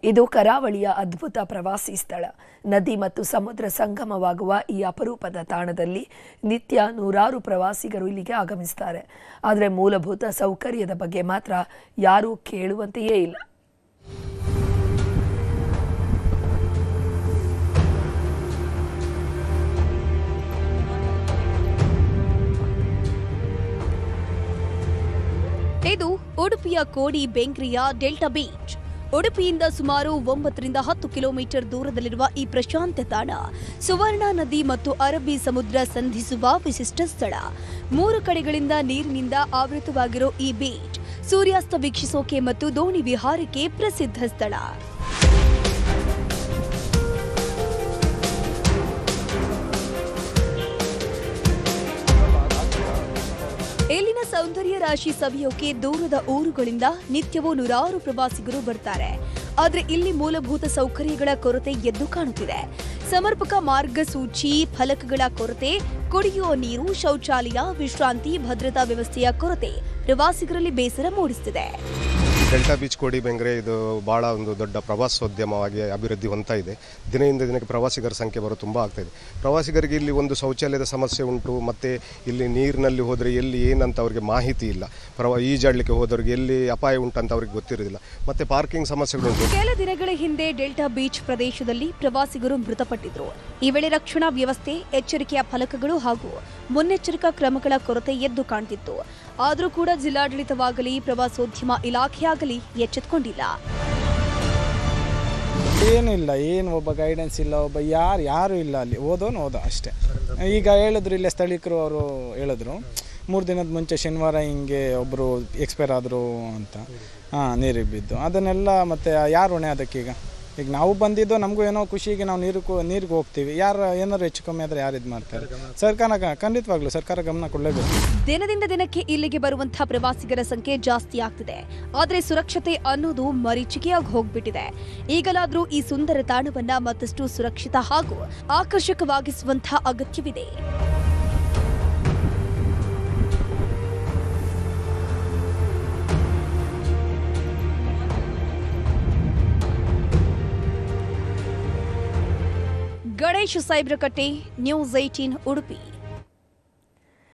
ಇದು ಕರಾವಳಿಯ ಅದ್ಭುತ ಪ್ರವಾಸಿ ಸ್ಥಳ. ನದಿ ಮತ್ತು ಸಮುದ್ರ ಸಂಗಮವಾಗುವ ಈ ಅಪರೂಪದ ತಾಣದಲ್ಲಿ ನಿತ್ಯ ನೂರಾರು ಪ್ರವಾಸಿಗರು ಇಲ್ಲಿಗೆ ಆಗಮಿಸುತ್ತಾರೆ. ಆದರೆ ಮೂಲಭೂತ ಸೌಕರ್ಯದ ಬಗ್ಗೆ ಮಾತ್ರ ಯಾರೂ ಕೇಳುವಂತೆಯೇ ಇಲ್ಲ. ಇದು ಉಡುಪಿಯ ಕೋಡಿ ಬೆಂಗ್ರಿಯ ಡೆಲ್ಟಾ ಬೀಚ್. ಉಡುಪಿಯಿಂದ ಸುಮಾರು 9 ರಿಂದ 10 ಕಿಲೋಮೀಟರ್ ದೂರದಲ್ಲಿರುವ ಈ ಪ್ರಶಾಂತ ತಾಣ ಸುವರ್ಣ ನದಿ ಮತ್ತು ಅರಬ್ಬಿ ಸಮುದ್ರ ಸಂಧಿಸುವ ವಿಶಿಷ್ಟ ಸ್ಥಳ. 3 ಕಡೆಗಳಿಂದ ನೀರಿನಿಂದ ಆವೃತವಾಗಿರೋ ಈ ಬೀಚ್ ಸೂರ್ಯಾಸ್ತ ವೀಕ್ಷಿಸೋಕೆ ಮತ್ತು ದೋಣಿ ವಿಹಾರಕ್ಕೆ ಪ್ರಸಿದ್ಧ ಸ್ಥಳ. ಇಲ್ಲಿನ ಸೌಂದರ್ಯ ರಾಶಿ ಸವಿಯೋಕೆ ದೂರದ ಊರುಗಳಿಂದ ನಿತ್ಯವೂ ನೂರಾರು ಪ್ರವಾಸಿಗರು ಬರ್ತಾರೆ. ಆದರೆ ಇಲ್ಲಿ ಮೂಲಭೂತ ಸೌಕರ್ಯಗಳ ಕೊರತೆ ಎದ್ದು ಕಾಣುತ್ತಿದೆ. ಸಮರ್ಪಕ ಮಾರ್ಗಸೂಚಿ ಫಲಕಗಳ ಕೊರತೆ, ಕುಡಿಯುವ ನೀರು, ಶೌಚಾಲಯ, ವಿಶ್ರಾಂತಿ, ಭದ್ರತಾ ವ್ಯವಸ್ಥೆಯ ಕೊರತೆ ಪ್ರವಾಸಿಗರಲ್ಲಿ ಬೇಸರ ಮೂಡಿಸುತ್ತಿದೆ. ಡೆಲ್ಟಾ ಬೀಚ್ ಕೋಡಿ ಬೆಂಗ್ರೆ ಇದು ಭಾಳ ಒಂದು ದೊಡ್ಡ ಪ್ರವಾಸೋದ್ಯಮವಾಗಿ ಅಭಿವೃದ್ಧಿ ಹೊಂದ್ತಾ ಇದೆ. ದಿನದಿಂದ ದಿನಕ್ಕೆ ಪ್ರವಾಸಿಗರ ಸಂಖ್ಯೆ ಬರೋದು ತುಂಬ ಆಗ್ತಾ ಇದೆ. ಪ್ರವಾಸಿಗರಿಗೆ ಇಲ್ಲಿ ಒಂದು ಶೌಚಾಲಯದ ಸಮಸ್ಯೆ ಉಂಟು. ಮತ್ತು ಇಲ್ಲಿ ನೀರಿನಲ್ಲಿ ಹೋದರೆ ಎಲ್ಲಿ ಏನಂತ ಅವರಿಗೆ ಮಾಹಿತಿ ಇಲ್ಲ. ಈಜಾಡಲಿಕ್ಕೆ ಹೋದವ್ರಿಗೆ ಎಲ್ಲಿ ಅಪಾಯ ಉಂಟಂತ ಅವ್ರಿಗೆ ಗೊತ್ತಿರೋದಿಲ್ಲ. ಮತ್ತು ಪಾರ್ಕಿಂಗ್ ಸಮಸ್ಯೆಗಳುಂಟು. ಕೆಲ ದಿನಗಳ ಹಿಂದೆ ಡೆಲ್ಟಾ ಬೀಚ್ ಪ್ರದೇಶದಲ್ಲಿ ಪ್ರವಾಸಿಗರು ಮೃತಪಟ್ಟಿದ್ರು. ಈ ವೇಳೆ ರಕ್ಷಣಾ ವ್ಯವಸ್ಥೆ, ಎಚ್ಚರಿಕೆಯ ಫಲಕಗಳು ಹಾಗೂ ಮುನ್ನೆಚ್ಚರಿಕಾ ಕ್ರಮಗಳ ಕೊರತೆ ಎದ್ದು ಕಾಣ್ತಿತ್ತು. ಆದರೂ ಕೂಡ ಜಿಲ್ಲಾಡಳಿತವಾಗಲಿ ಪ್ರವಾಸೋದ್ಯಮ ಇಲಾಖೆಯಾಗಲಿ ಎಚ್ಚೆತ್ತುಕೊಂಡಿಲ್ಲ. ಏನಿಲ್ಲ, ಏನು ಒಬ್ಬ ಗೈಡೆನ್ಸ್ ಇಲ್ಲ, ಒಬ್ಬ ಯಾರು ಇಲ್ಲ. ಅಲ್ಲಿ ಓದೋನು ಅಷ್ಟೇ. ಈಗ ಹೇಳಿದ್ರು, ಇಲ್ಲೇ ಸ್ಥಳೀಕರು ಅವರು ಹೇಳಿದ್ರು 3 ದಿನದ ಮುಂಚೆ ಶನಿವಾರ ಹಿಂಗೆ ಒಬ್ಬರು ಎಕ್ಸ್ಪೈರ್ ಆದರು ಅಂತ. ನೀರಿಗೆ ಬಿದ್ದು ಅದನ್ನೆಲ್ಲ ಮತ್ತೆ ಯಾರು ಹೊಣೆ ಅದಕ್ಕೀಗ? ಈಗ ನಾವು ಬಂದಿದ್ದು ನಮಗೂ ಏನೋ ಖುಷಿಗೆ ನಾವು ನೀರಿಗೆ ಹೋಗ್ತೀವಿ. ಯಾರು ಏನಾದ್ರು ಹೆಚ್ಚು ಕಮ್ಮಿ ಆದರೆ ಯಾರು ಇದು ಮಾಡ್ತಾರೆ? ಸರ್ಕಾರ ಖಂಡಿತವಾಗ್ಲೂ ಸರ್ಕಾರ ಗಮನ ಕೊಡಲೇಬೇಕು. ದಿನದಿಂದ ದಿನಕ್ಕೆ ಇಲ್ಲಿಗೆ ಬರುವಂತಹ ಪ್ರವಾಸಿಗರ ಸಂಖ್ಯೆ ಜಾಸ್ತಿ ಆಗ್ತಿದೆ. ಆದರೆ ಸುರಕ್ಷತೆ ಅನ್ನೋದು ಮರೀಚಿಕೆಯಾಗಿ ಹೋಗ್ಬಿಟ್ಟಿದೆ. ಈಗಲಾದರೂ ಈ ಸುಂದರ ತಾಣವನ್ನ ಮತ್ತಷ್ಟು ಸುರಕ್ಷಿತ ಹಾಗೂ ಆಕರ್ಷಕವಾಗಿಸುವಂತಹ ಅಗತ್ಯವಿದೆ. ಗಣೇಶ್ ಸೈಬ್ರಕಟ್ಟೆ, ನ್ಯೂಸ್ 18 ಉಡುಪಿ.